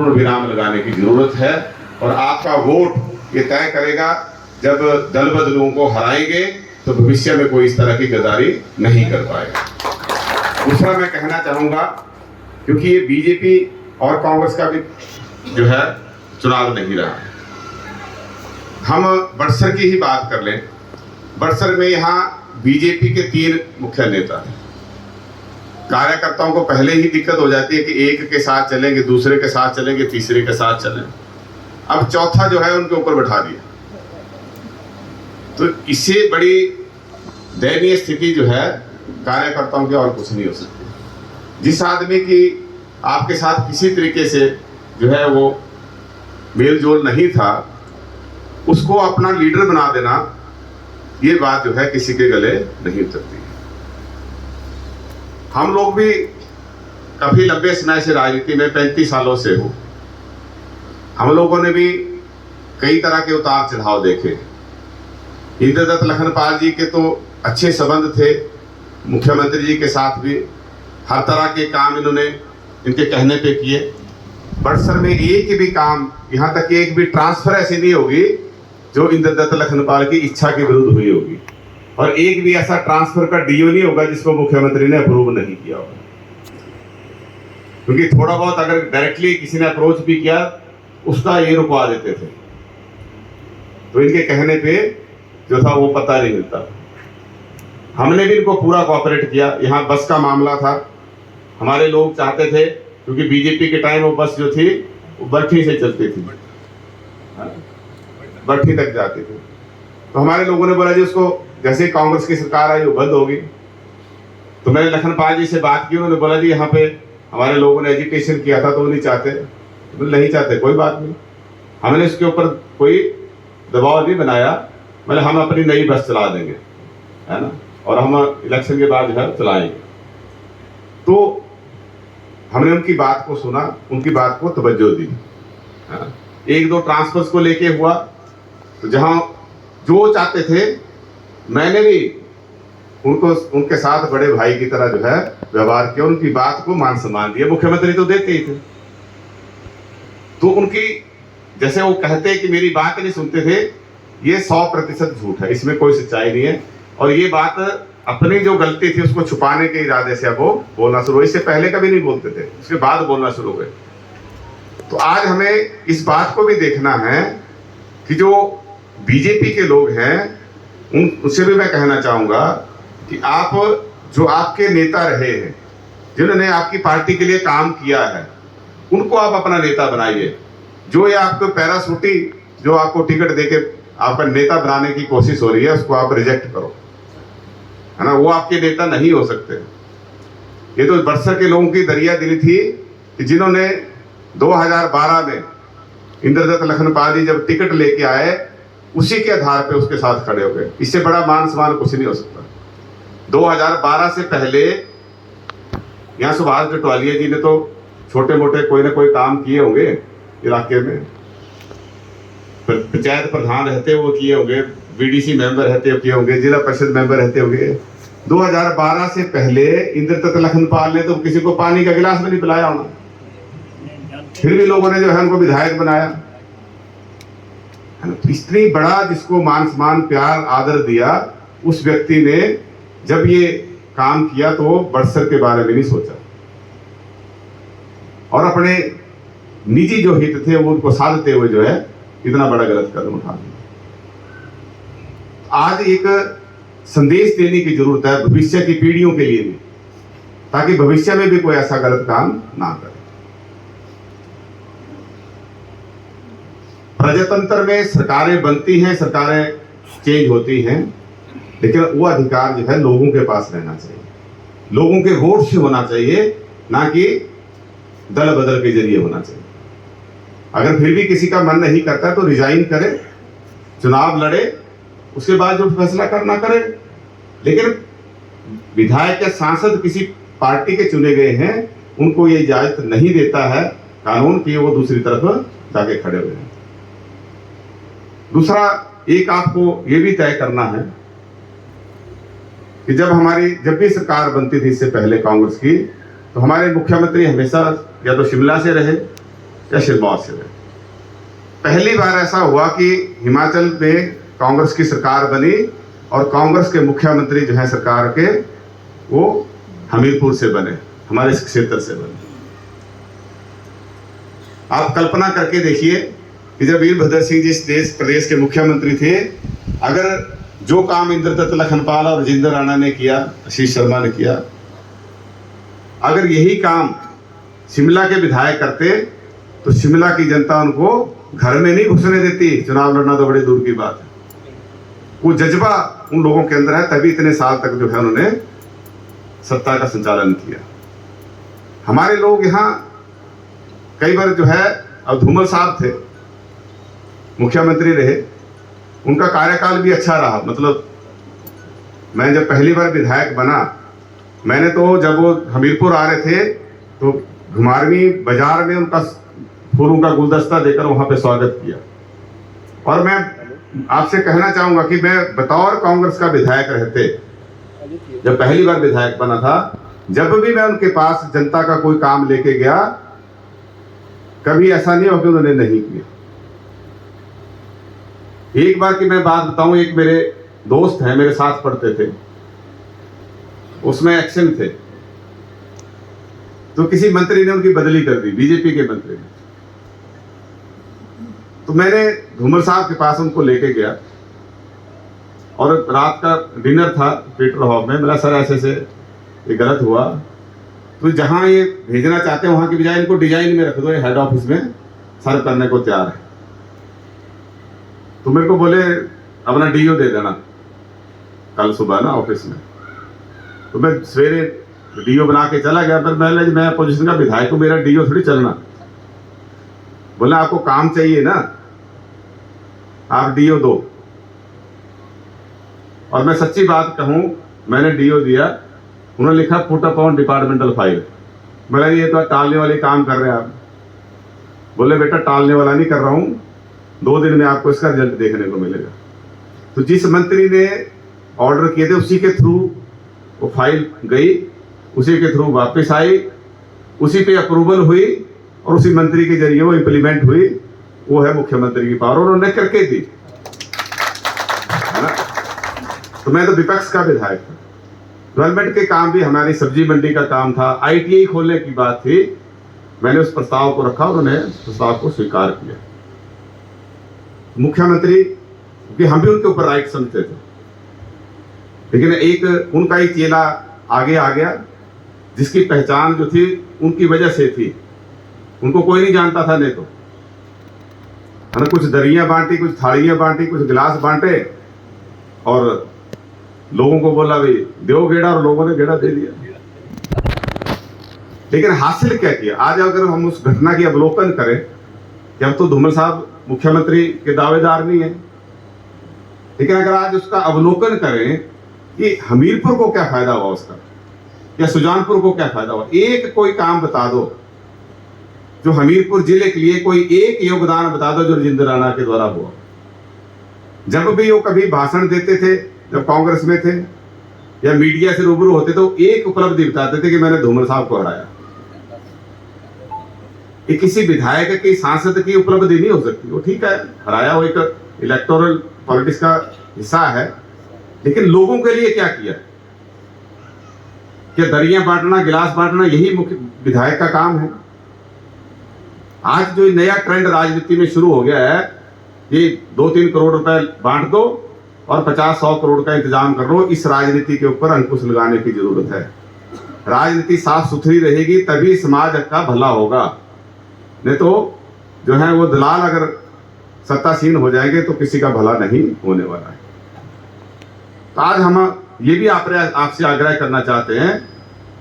पूर्ण विराम लगाने की जरूरत है। और आपका वोट ये तय करेगा, जब दल बदलुओं को हराएंगे तो भविष्य में कोई इस तरह की गद्दारी नहीं कर पाएगा। दूसरा मैं कहना चाहूंगा, क्योंकि ये बीजेपी और कांग्रेस का भी जो है चुनाव नहीं रहा, हम बड़सर की ही बात कर लें। बड़सर में यहाँ बीजेपी के 3 मुख्य नेता हैं। कार्यकर्ताओं को पहले ही दिक्कत हो जाती है कि एक के साथ चलेंगे, दूसरे के साथ चलेंगे, तीसरे के साथ चलें, अब चौथा जो है उनके ऊपर बैठा दिया। तो इससे बड़ी दयनीय स्थिति जो है कार्यकर्ताओं की और कुछ नहीं हो सकती। जिस आदमी की आपके साथ किसी तरीके से जो है वो मेल जोल नहीं था, उसको अपना लीडर बना देना, ये बात जो है किसी के गले नहीं उतरती। हम लोग भी काफी लंबे समय से राजनीति में 35 सालों से हो, हम लोगों ने भी कई तरह के उतार चढ़ाव देखे। इंद्रदत्त लखनपाल जी के तो अच्छे संबंध थे, मुख्यमंत्री जी के साथ भी हर तरह के काम इन्होंने इनके कहने पे किए। बड़सर में एक भी काम, यहाँ तक एक भी ट्रांसफर ऐसी नहीं होगी जो इंद्रदत्त लखनपाल की इच्छा के विरुद्ध हुई होगी, और एक भी ऐसा ट्रांसफर का डीओ नहीं होगा जिसको मुख्यमंत्री ने अप्रूव नहीं किया होगा। क्योंकि थोड़ा बहुत अगर डायरेक्टली किसी ने अप्रोच भी किया, उसका ये रुकवा देते थे, तो इनके कहने पे जो था वो पता नहीं मिलता। हमने भी इनको पूरा कोऑपरेट किया। यहाँ बस का मामला था, हमारे लोग चाहते थे, क्योंकि बीजेपी के टाइम वो बस जो थी वो बरठी से चलती थी, बरठी तक जाती थी। तो हमारे लोगों ने बोला जी उसको, जैसे ही कांग्रेस की सरकार आई वो बंद होगी। तो मैंने लखनपाल जी से बात की, उन्होंने बोला जी यहाँ पे हमारे लोगों ने एजुकेशन किया था तो वो नहीं चाहते। बोले नहीं चाहते कोई बात नहीं, हमने इसके ऊपर कोई दबाव नहीं बनाया, मतलब हम अपनी नई बस चला देंगे, है ना, और हम इलेक्शन के बाद जो है चलाएंगे। तो हमने उनकी बात को सुना, उनकी बात को तवज्जो दी। 1-2 ट्रांसफर्स को लेके हुआ, तो जहां जो चाहते थे मैंने भी उनको उनके साथ बड़े भाई की तरह जो है व्यवहार किया, उनकी बात को मान सम्मान दिया। मुख्यमंत्री तो देते ही थे, तो उनकी जैसे वो कहते कि मेरी बात नहीं सुनते थे, ये 100% झूठ है, इसमें कोई सच्चाई नहीं है। और ये बात अपनी जो गलती थी उसको छुपाने के इरादे से अब वो बोलना शुरू हुए। इससे पहले कभी नहीं बोलते थे, उसके बाद बोलना शुरू हुए। तो आज हमें इस बात को भी देखना है कि जो बीजेपी के लोग हैं उनसे भी मैं कहना चाहूंगा कि आप जो आपके नेता रहे हैं, जिन्होंने आपकी पार्टी के लिए काम किया है, उनको आप अपना नेता बनाइए। जो ये आपको पैराशूटी जो आपको टिकट देके आपका नेता बनाने की कोशिश हो रही है, उसको आप रिजेक्ट करो, है ना, वो आपके नेता नहीं हो सकते। ये तो बड़सर के लोगों की दरिया दिली थी कि जिन्होंने 2012 में इंद्रदत्त लखनपाल जी जब टिकट लेके आए, उसी के आधार पे उसके साथ खड़े हो गए। इससे बड़ा मान सम्मान कुछ नहीं हो सकता। 2012 से पहले यहाँ सुभाष डटवालिया जी ने तो छोटे मोटे कोई ना कोई काम किए होंगे इलाके में, पंचायत प्रधान रहते वो किए होंगे, बीडीसी मेंबर रहते किए होंगे, जिला परिषद मेंबर रहते होंगे। 2012 से पहले इंद्रदत्त लखनपाल ने तो किसी को पानी का गिलास भी नहीं पिलाया होना, फिर भी लोगों ने जो है उनको विधायक बनाया, है ना। इतनी बड़ा जिसको मान सम्मान प्यार आदर दिया, उस व्यक्ति ने जब ये काम किया तो बड़सर के बारे में नहीं सोचा और अपने निजी जो हित थे वो उनको साधते हुए जो है इतना बड़ा गलत कदम उठा दिया। आज एक संदेश देने की जरूरत है भविष्य की पीढ़ियों के लिए भी, ताकि भविष्य में भी कोई ऐसा गलत काम ना करे। प्रजातंत्र में सरकारें बनती हैं, सरकारें चेंज होती हैं, लेकिन वो अधिकार जो है लोगों के पास रहना चाहिए, लोगों के वोट से होना चाहिए, ना कि दल बदल के जरिए होना चाहिए। अगर फिर भी किसी का मन नहीं करता तो रिजाइन करे, चुनाव लड़े, उसके बाद जो फैसला करना करे। लेकिन विधायक या सांसद किसी पार्टी के चुने गए हैं, उनको ये इजाजत नहीं देता है कानून की वो दूसरी तरफ जाके खड़े हुए हैं। दूसरा, एक आपको ये भी तय करना है कि जब भी सरकार बनती थी इससे पहले कांग्रेस की, तो हमारे मुख्यमंत्री हमेशा या तो शिमला से रहे या सिरमौर से बने। पहली बार ऐसा हुआ कि हिमाचल में कांग्रेस की सरकार बनी और कांग्रेस के मुख्यमंत्री जो है सरकार के वो हमीरपुर से बने, हमारे इस क्षेत्र से बने। आप कल्पना करके देखिए कि जब वीरभद्र सिंह जी इस प्रदेश के मुख्यमंत्री थे, अगर जो काम इंद्रदत्त लखनपाल और राजेंद्र राणा ने किया, आशीष शर्मा ने किया, अगर यही काम शिमला के विधायक करते तो शिमला की जनता उनको घर में नहीं घुसने देती। चुनाव लड़ना तो बड़ी दूर की बात है। वो जज्बा उन लोगों के अंदर है, तभी इतने साल तक जो है उन्होंने सत्ता का संचालन किया। हमारे लोग यहाँ कई बार जो है, अब धूमल साहब थे, मुख्यमंत्री रहे, उनका कार्यकाल भी अच्छा रहा। मतलब मैं जब पहली बार विधायक बना, मैंने तो जब वो हमीरपुर आ रहे थे तो घुमारवी बाजार में उनका फूलों का गुलदस्ता देकर वहां पे स्वागत किया। और मैं आपसे कहना चाहूंगा कि मैं बतौर कांग्रेस का विधायक रहते, जब पहली बार विधायक बना था, जब भी मैं उनके पास जनता का कोई काम लेके गया, कभी ऐसा नहीं हुआ कि उन्होंने नहीं किया। एक बार की मैं बात बताऊं, एक मेरे दोस्त हैं, मेरे साथ पढ़ते थे, उसमें एक्शन थे, तो किसी मंत्री ने उनकी बदली कर दी, बीजेपी के मंत्री ने। तो मैंने धूमल साहब के पास उनको लेके गया और रात का डिनर था पीटर हॉल में। मेरा सर ऐसे से ये गलत हुआ, तो जहां ये भेजना चाहते हैं वहां की बजाय इनको डिजाइन में रख दो, ये हेड ऑफिस में सर्व करने को तैयार है। तो मेरे को बोले अपना डीओ दे देना कल सुबह ना ऑफिस में। तो मैं सवेरे डीओ बना के चला गया, पर मैं अपोजिशन का विधायक हूं, मेरा डीओ थोड़ी चलना। बोला आपको काम चाहिए ना, आप डीओ दो। और मैं सच्ची बात कहूं, मैंने डीओ दिया, उन्होंने लिखा put up on departmental file. बोला ये तो टालने वाले काम कर रहे हैं आप। बोले बेटा टालने वाला नहीं कर रहा हूं, 2 दिन में आपको इसका रिजल्ट देखने को मिलेगा। तो जिस मंत्री ने ऑर्डर किए थे उसी के थ्रू वो फाइल गई, उसी के थ्रू वापस आई, उसी पे अप्रूवल हुई और उसी मंत्री के जरिए वो इंप्लीमेंट हुई। वो है मुख्यमंत्री की पावर, और उन्होंने करके दी, है ना। तो मैं तो विपक्ष का विधायक था। डेवलपमेंट के काम भी, हमारी सब्जी मंडी का काम था, आईटीआई खोलने की बात थी, मैंने उस प्रस्ताव को रखा, उन्होंने प्रस्ताव को स्वीकार किया। मुख्यमंत्री, क्योंकि हम भी उनके ऊपर राइट समझते थे, लेकिन एक उनका ही चेला आगे आ गया जिसकी पहचान जो थी उनकी वजह से थी, उनको कोई नहीं जानता था। नहीं तो है ना, कुछ दरियां बांटी, कुछ थालियां बांटी, कुछ गिलास बांटे और लोगों को बोला भाई दो गेड़ा, और लोगों ने गेड़ा दे दिया। लेकिन हासिल क्या किया? आज अगर हम उस घटना की अवलोकन करें कि अब तो धूमल साहब मुख्यमंत्री के दावेदार नहीं है, लेकिन अगर आज उसका अवलोकन करें कि हमीरपुर को क्या फायदा हुआ उसका, या सुजानपुर को क्या फायदा हुआ, एक कोई काम बता दो जो हमीरपुर जिले के लिए, कोई एक योगदान बता दो जो राजेंद्र राणा के द्वारा हुआ। जब भी वो कभी भाषण देते थे, जब कांग्रेस में थे या मीडिया से रूबरू होते, तो एक उपलब्धि बताते थे कि मैंने धूमल साहब को हराया। ये किसी विधायक की, सांसद की उपलब्धि नहीं हो सकती। वो ठीक है, हराया, वो एक इलेक्टोरल पॉलिटिक्स का हिस्सा है, लेकिन लोगों के लिए क्या किया? क्या दरियां बांटना, गिलास बांटना यही मुख्य विधायक का काम है? आज जो नया ट्रेंड राजनीति में शुरू हो गया है, ये 2-3 करोड़ रुपए बांट दो और 50-100 करोड़ का इंतजाम कर लो, इस राजनीति के ऊपर अंकुश लगाने की जरूरत है। राजनीति साफ सुथरी रहेगी तभी समाज का भला होगा, नहीं तो जो है वो दलाल अगर सत्तासीन हो जाएंगे तो किसी का भला नहीं होने वाला है। तो आज हम ये भी आपसे आग्रह करना चाहते हैं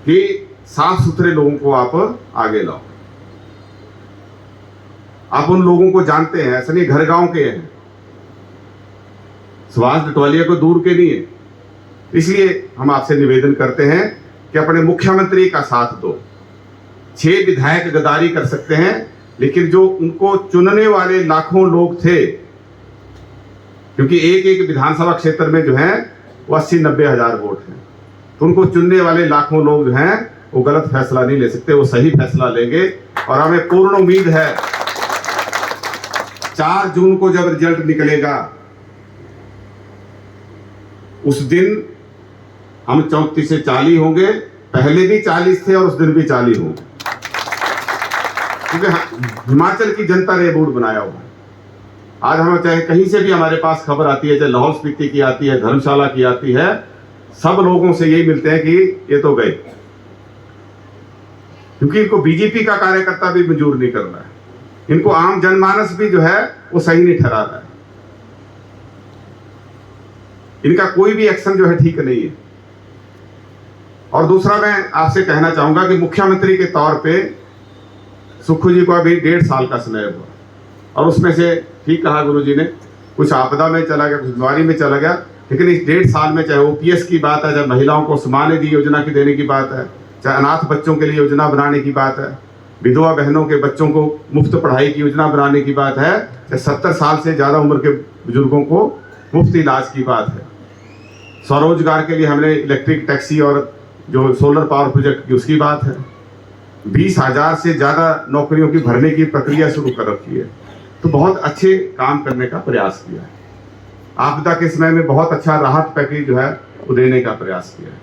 कि साफ सुथरे लोगों को आप आगे लाओ। आप उन लोगों को जानते हैं, ऐसा नहीं घर गांव के हैं, सुभाष डटवालिया को दूर के नहीं है। इसलिए हम आपसे निवेदन करते हैं कि अपने मुख्यमंत्री का साथ दो। 6 विधायक गद्दारी कर सकते हैं, लेकिन जो उनको चुनने वाले लाखों लोग थे, क्योंकि एक विधानसभा क्षेत्र में जो है वो 80-90 हजार वोट हैं, तो उनको चुनने वाले लाखों लोग जो हैं वो गलत फैसला नहीं ले सकते, वो सही फैसला लेंगे। और हमें पूर्ण उम्मीद है 4 जून को जब रिजल्ट निकलेगा उस दिन हम 34 से 40 होंगे, पहले भी 40 थे और उस दिन भी 40 होंगे, क्योंकि हिमाचल की जनता ने बोर्ड बनाया हुआ है। आज हम चाहे कहीं से भी हमारे पास खबर आती है, चाहे लाहौल स्पीति की आती है, धर्मशाला की आती है, सब लोगों से यही मिलते हैं कि ये तो गए, क्योंकि इनको बीजेपी का कार्यकर्ता भी मंजूर नहीं कर रहा है, इनको आम जनमानस भी जो है वो सही नहीं ठहरा रहा है, इनका कोई भी एक्शन जो है ठीक नहीं है। और दूसरा मैं आपसे कहना चाहूंगा कि मुख्यमंत्री के तौर पे सुक्खू जी को अभी 1.5 साल का समय हुआ, और उसमें से ठीक कहा गुरु जी ने, कुछ आपदा में चला गया, कुछ बीमारी में चला गया, लेकिन इस 1.5 साल में चाहे ओपीएस की बात है, चाहे महिलाओं को सम्मान निधि योजना की देने की बात है, चाहे अनाथ बच्चों के लिए योजना बनाने की बात है, विधवा बहनों के बच्चों को मुफ्त पढ़ाई की योजना बनाने की बात है, चाहे 70 साल से ज़्यादा उम्र के बुजुर्गों को मुफ्त इलाज की बात है, स्वरोजगार के लिए हमने इलेक्ट्रिक टैक्सी और जो सोलर पावर प्रोजेक्ट की उसकी बात है, 20,000 से ज़्यादा नौकरियों की भरने की प्रक्रिया शुरू कर रखी है। तो बहुत अच्छे काम करने का प्रयास किया है, आपदा के समय में बहुत अच्छा राहत पैकेज जो है वो देने का प्रयास किया है।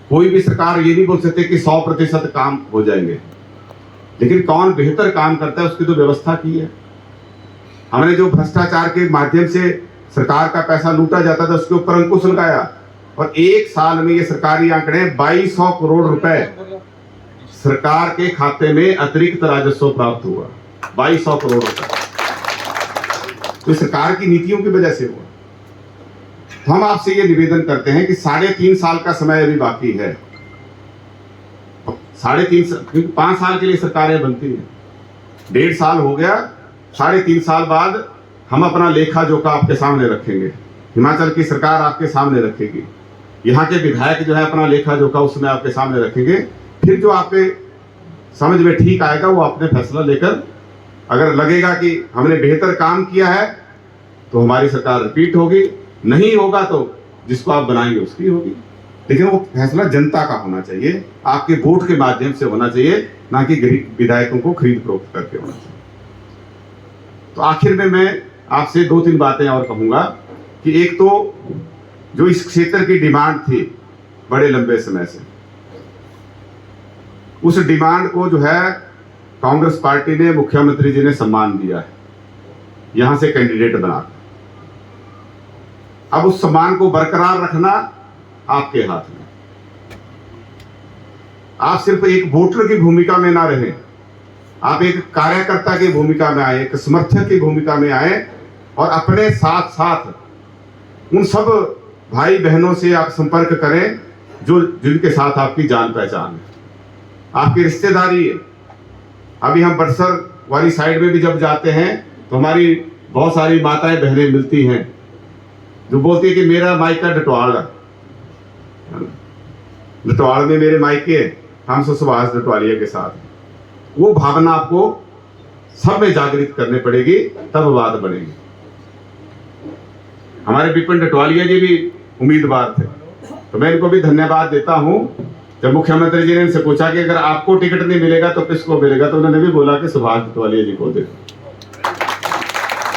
कोई भी सरकार ये नहीं बोल सकते कि 100% काम हो जाएंगे, लेकिन कौन बेहतर काम करता है उसकी तो व्यवस्था की है। हमने जो भ्रष्टाचार के माध्यम से सरकार का पैसा लूटा जाता था उसके ऊपर अंकुश लगाया, और 1 साल में ये सरकारी आंकड़े 2200 करोड़ रुपए सरकार के खाते में अतिरिक्त राजस्व प्राप्त हुआ, 2200 करोड़ रुपए, तो सरकार की नीतियों की वजह से हुआ। तो हम आपसे ये निवेदन करते हैं कि 3.5 साल का समय अभी बाकी है, 3.5 साल, क्योंकि 5 साल के लिए सरकारें बनती हैं, 1.5 साल हो गया, 3.5 साल बाद हम अपना लेखा जोखा आपके सामने रखेंगे, हिमाचल की सरकार आपके सामने रखेगी, यहाँ के विधायक जो है अपना लेखा जोखा उसमें आपके सामने रखेंगे। फिर जो आपके समझ में ठीक आएगा वो आपने फैसला लेकर, अगर लगेगा कि हमने बेहतर काम किया है तो हमारी सरकार रिपीट होगी, नहीं होगा तो जिसको आप बनाएंगे उसकी होगी, लेकिन वो फैसला जनता का होना चाहिए, आपके वोट के माध्यम से होना चाहिए, ना कि विधायकों को खरीद फरोख्त करके होना चाहिए। तो आखिर में मैं आपसे 2-3 बातें और कहूंगा कि एक तो जो इस क्षेत्र की डिमांड थी बड़े लंबे समय से, उस डिमांड को जो है कांग्रेस पार्टी ने, मुख्यमंत्री जी ने सम्मान दिया है यहां से कैंडिडेट बनाकर। अब उस सम्मान को बरकरार रखना आपके हाथ में। आप सिर्फ एक वोटर की भूमिका में ना रहें, आप एक कार्यकर्ता की भूमिका में आए, एक समर्थक की भूमिका में आए, और अपने साथ साथ उन सब भाई बहनों से आप संपर्क करें जो जिनके साथ आपकी जान पहचान है, आपकी रिश्तेदारी है। अभी हम बरसर वाली साइड में भी जब जाते हैं तो हमारी बहुत सारी माताएं बहनें मिलती हैं जो बोलती है कि मेरा मायका डटवाल है, डटवाल में मेरे मायके, हम सुभाष डटवालिया के साथ। वो भावना आपको सब में जागृत करनी पड़ेगी, तब बात बनेगी। हमारे विपिन डटवालिया जी भी उम्मीदवार थे, तो मैं इनको भी धन्यवाद देता हूं। जब मुख्यमंत्री जी ने इनसे पूछा कि अगर आपको टिकट नहीं मिलेगा तो किसको मिलेगा, तो उन्होंने भी बोला कि सुभाष डटवालिया जी को दे।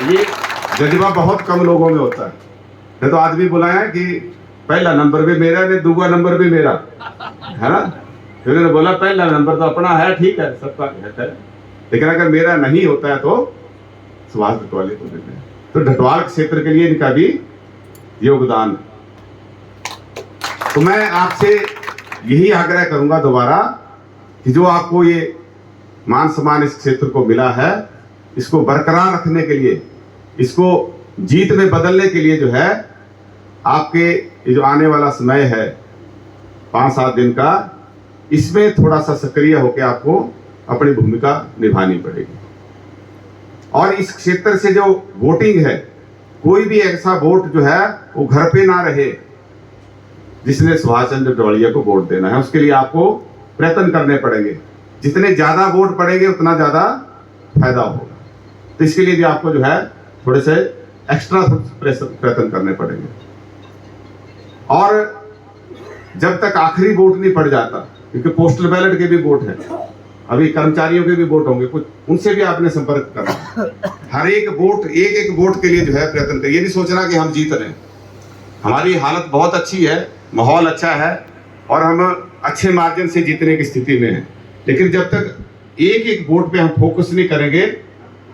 ये जज्बा बहुत कम लोगों में होता है। मैं तो आदमी बुलाया कि पहला नंबर भी मेरा, ने दूसरा नंबर भी मेरा है ना, तो उन्होंने बोला पहला नंबर तो अपना है, ठीक है, सबका कहता है, लेकिन अगर मेरा नहीं होता है तो सुभाष डटवालिया को देते हैं। तो डटवाल क्षेत्र के लिए इनका भी योगदान। तो मैं आपसे यही आग्रह करूंगा दोबारा कि जो आपको ये मान सम्मान इस क्षेत्र को मिला है, इसको बरकरार रखने के लिए, इसको जीत में बदलने के लिए जो है आपके ये जो आने वाला समय है 5-7 दिन का, इसमें थोड़ा सा सक्रिय होकर आपको अपनी भूमिका निभानी पड़ेगी। और इस क्षेत्र से जो वोटिंग है, कोई भी ऐसा वोट जो है वो घर पे ना रहे जिसने सुभाष चंद्र डटवालिया को वोट देना है, उसके लिए आपको प्रयत्न करने पड़ेंगे। जितने ज्यादा वोट पड़ेंगे उतना ज्यादा फायदा होगा। तो इसके लिए भी आपको जो है थोड़े से एक्स्ट्रा प्रयत्न करने पड़ेंगे। और जब तक आखिरी वोट नहीं पड़ जाता क्योंकि पोस्टल बैलेट के भी वोट हैं, अभी कर्मचारियों के भी वोट होंगे, कुछ उनसे भी आपने संपर्क करना। हर एक वोट, एक एक वोट के लिए जो है प्रयत्न करें। ये नहीं सोचना कि हम जीत रहे हैं। हमारी हालत बहुत अच्छी है, माहौल अच्छा है और हम अच्छे मार्जिन से जीतने की स्थिति में हैं। लेकिन जब तक एक एक वोट पे हम फोकस नहीं करेंगे,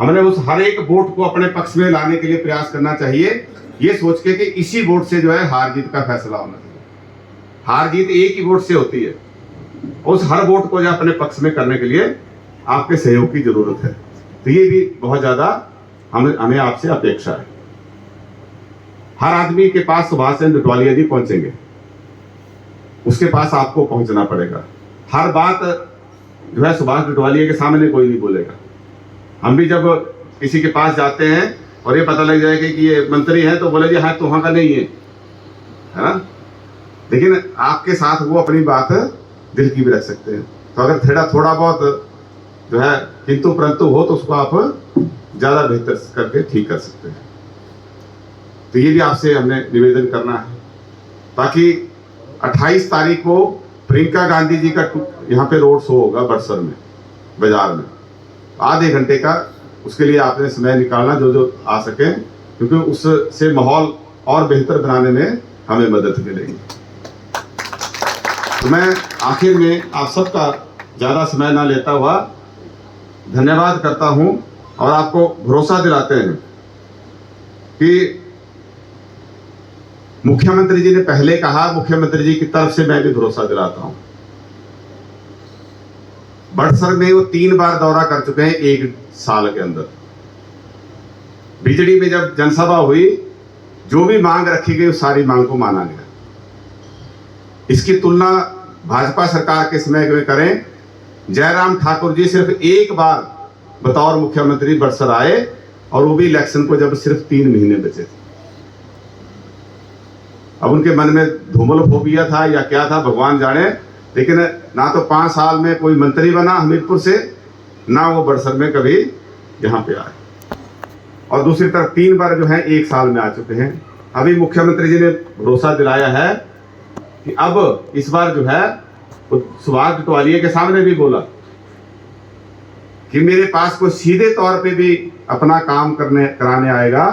हमने उस हर एक वोट को अपने पक्ष में लाने के लिए प्रयास करना चाहिए, ये सोच के कि इसी वोट से जो है हार जीत का फैसला होना चाहिए। हार जीत एक ही वोट से होती है। उस हर वोट को जो अपने पक्ष में करने के लिए आपके सहयोग की जरूरत है। तो ये भी बहुत ज्यादा हमें आपसे अपेक्षा है। हर आदमी के पास सुभाष चंद्र डोटालिया जी पहुंचेंगे, उसके पास आपको पहुंचना पड़ेगा। हर बात जो है सुभाष डोटालिया के सामने कोई नहीं बोलेगा। हम भी जब किसी के पास जाते हैं और ये पता लग जाएगा कि ये मंत्री है तो बोले जी हाँ तो वहां का नहीं है ना, लेकिन आपके साथ वो अपनी बात दिल की भी रख सकते हैं। तो अगर थोड़ा बहुत जो है किंतु परंतु हो तो उसको आप ज्यादा बेहतर करके ठीक कर सकते हैं। तो ये भी आपसे हमने निवेदन करना है। बाकी 28 तारीख को प्रियंका गांधी जी का यहाँ पे रोड शो होगा बड़सर में, बाजार में, आधे घंटे का। उसके लिए आपने समय निकालना जो आ सके, क्योंकि उससे माहौल और बेहतर बनाने में हमें मदद मिलेगी। तो मैं आखिर में आप सबका ज़्यादा समय ना लेता हुआ धन्यवाद करता हूं और आपको भरोसा दिलाते हैं कि मुख्यमंत्री जी ने पहले कहा, मुख्यमंत्री जी की तरफ से मैं भी भरोसा दिलाता हूं। बड़सर में वो 3 बार दौरा कर चुके हैं 1 साल के अंदर। बीजड़ी में जब जनसभा हुई, जो भी मांग रखी गई उस सारी मांग को माना गया। इसकी तुलना भाजपा सरकार के समय में करें, जयराम ठाकुर जी सिर्फ 1 बार बतौर मुख्यमंत्री बड़सर आए और वो भी इलेक्शन को जब सिर्फ 3 महीने बचे थे। अब उनके मन में धूमल फोबिया था या क्या था भगवान जाने, लेकिन ना तो 5 साल में कोई मंत्री बना हमीरपुर से, ना वो बड़सर में कभी यहाँ पे आए। और दूसरी तरफ 3 बार जो है 1 साल में आ चुके हैं। अभी मुख्यमंत्री जी ने भरोसा दिलाया है कि अब इस बार जो है सुभाष डोटालिया के सामने भी बोला कि मेरे पास कोई सीधे तौर पे भी अपना काम कराने आएगा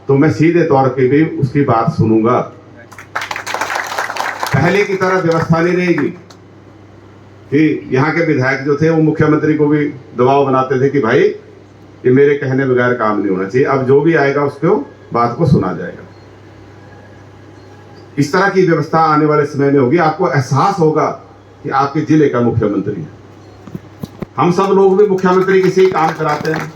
तो मैं सीधे तौर पे भी उसकी बात सुनूंगा। पहले की तरह व्यवस्था नहीं रहेगी कि यहाँ के विधायक जो थे वो मुख्यमंत्री को भी दबाव बनाते थे कि भाई ये मेरे कहने बगैर काम नहीं होना चाहिए। अब जो भी आएगा उसको बात को सुना जाएगा। इस तरह की व्यवस्था आने वाले समय में होगी। आपको एहसास होगा कि आपके जिले का मुख्यमंत्री है। हम सब लोग भी मुख्यमंत्री किसी काम कराते हैं।